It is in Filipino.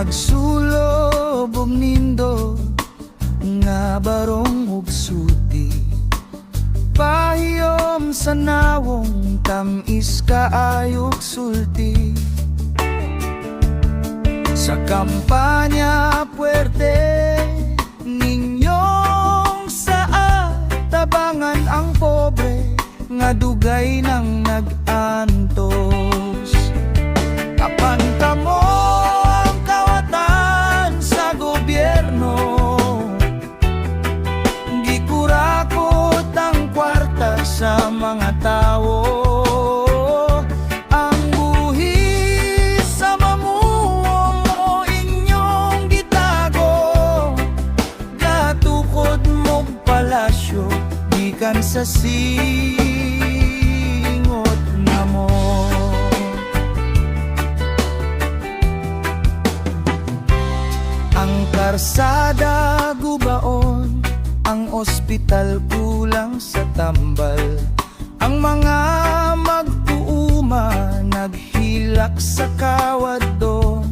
Nagsulob og nindo nga barong ug sulti, pahiyom sa nawong tamis kaayog sulti. Sa kampanya puwerte ninyong saa tabangan ang pobre nga dugay nang nag-antos. Apan kamo ang kawatan sa gobyerno, gikurakot ang kwarta sa mga tao. Ang buhis sa mamuong o inyong gitago, gatukod mong palasyo gikan sa singot namo. Ang karsada gubaon, ang ospital kulang sa tambal, ang mga mag-uuma naghilak sa kawad doon.